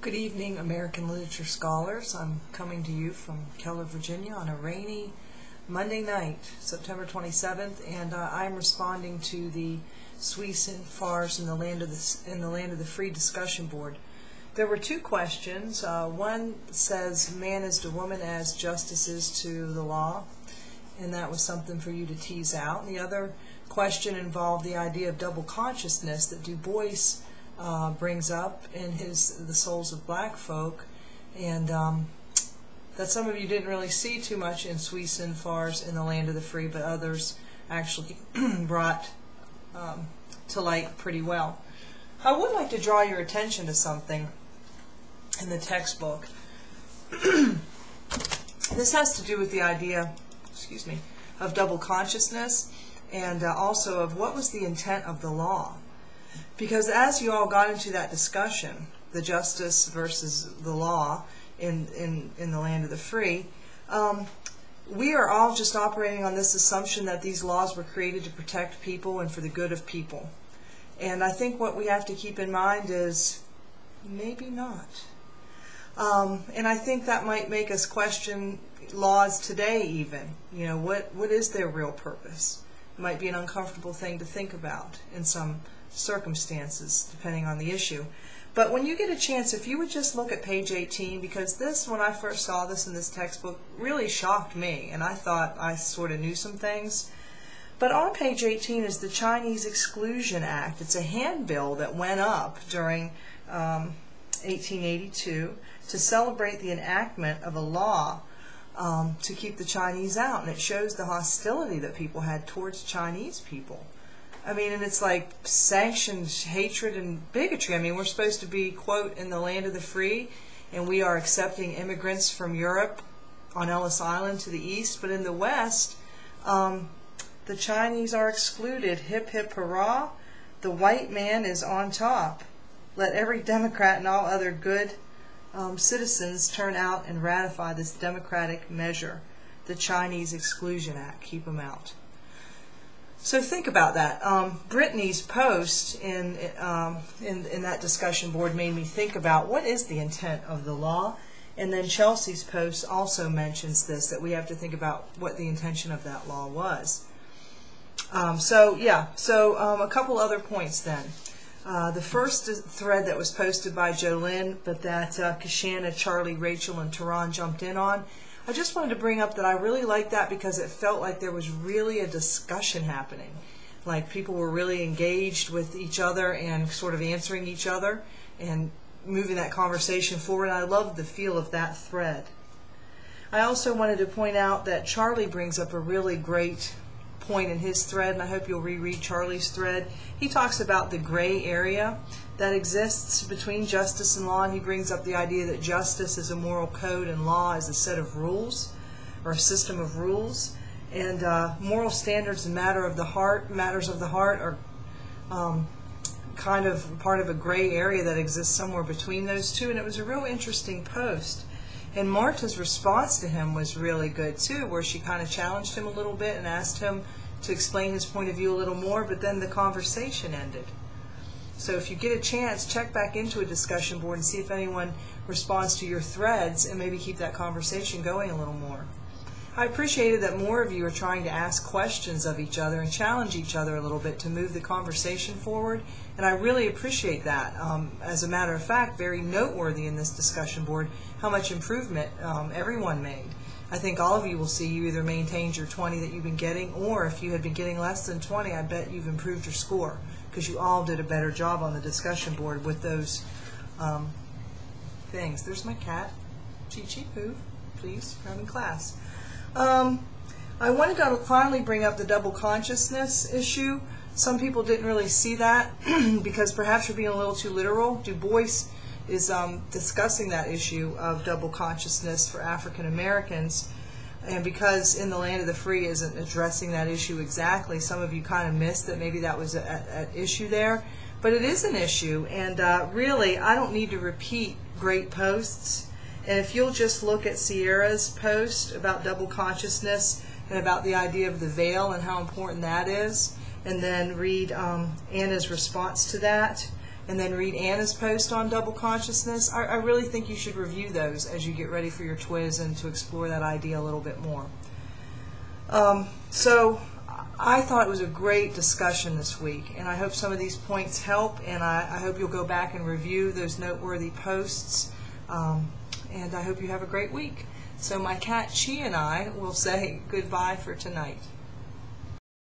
Good evening, American Literature Scholars. I'm coming to you from Keller, Virginia on a rainy Monday night, September 27th, and I'm responding to the Suisse and Fars in the Land of the Free discussion board. There were two questions. One says, man is to woman as justice is to the law, and that was something for you to tease out. And the other question involved the idea of double consciousness that Du Bois brings up in The Souls of Black Folk, and that some of you didn't really see too much in Suisse and Fars in the Land of the Free, but others actually brought to light pretty well. I would like to draw your attention to something in the textbook. This has to do with the idea, of double consciousness, and also of what was the intent of the law. Because as you all got into that discussion, the justice versus the law in the Land of the Free, we are all just operating on this assumption that these laws were created to protect people and for the good of people. And I think what we have to keep in mind is maybe not. And I think that might make us question laws today even. You know, what is their real purpose? It might be an uncomfortable thing to think about in some circumstances, depending on the issue. But when you get a chance, if you would just look at page 18, because this, when I first saw this in this textbook, really shocked me, and I thought I sort of knew some things. But on page 18 is the Chinese Exclusion Act. It's a handbill that went up during 1882 to celebrate the enactment of a law to keep the Chinese out, and it shows the hostility that people had towards Chinese people. I mean, and it's like sanctioned hatred and bigotry. I mean, we're supposed to be, quote, in the Land of the Free, and we are accepting immigrants from Europe on Ellis Island to the east, but in the west, the Chinese are excluded. Hip, hip, hurrah. The white man is on top. Let every Democrat and all other good citizens turn out and ratify this democratic measure, the Chinese Exclusion Act. Keep them out. So think about that. Brittany's post in that discussion board made me think about what is the intent of the law, and then Chelsea's post also mentions this, that we have to think about what the intention of that law was. So a couple other points then. The first thread that was posted by Jolynn, but that Kashana, Charlie, Rachel, and Tehran jumped in on, I just wanted to bring up that I really liked that because it felt like there was really a discussion happening. Like people were really engaged with each other and sort of answering each other and moving that conversation forward. And I loved the feel of that thread. I also wanted to point out that Charlie brings up a really great point in his thread, and I hope you'll reread Charlie's thread. He talks about the gray area that exists between justice and law, and he brings up the idea that justice is a moral code and law is a set of rules or a system of rules, and moral standards and matters of the heart are kind of part of a gray area that exists somewhere between those two. And it was a real interesting post, and Marta's response to him was really good too, where she kind of challenged him a little bit and asked him to explain his point of view a little more, but then the conversation ended. So if you get a chance, check back into a discussion board and see if anyone responds to your threads and maybe keep that conversation going a little more. I appreciated that more of you are trying to ask questions of each other and challenge each other a little bit to move the conversation forward, and I really appreciate that. As a matter of fact, very noteworthy in this discussion board how much improvement everyone made. I think all of you will see you either maintained your 20 that you've been getting, or if you had been getting less than 20, I bet you've improved your score, because you all did a better job on the discussion board with those things. There's my cat. Chi-Chi, move, please. I'm in class. I wanted to finally bring up the double consciousness issue. Some people didn't really see that because perhaps you're being a little too literal. Du Bois is discussing that issue of double consciousness for African Americans, and because In the Land of the Free isn't addressing that issue exactly, some of you kind of missed that maybe that was an issue there. But it is an issue, and really I don't need to repeat great posts. And if you'll just look at Sierra's post about double consciousness and about the idea of the veil and how important that is, and then read Anna's response to that, and then read Anna's post on double consciousness. I really think you should review those as you get ready for your TWIS and to explore that idea a little bit more. So I thought it was a great discussion this week, and I hope some of these points help, and I hope you'll go back and review those noteworthy posts, and I hope you have a great week. So my cat Chi and I will say goodbye for tonight.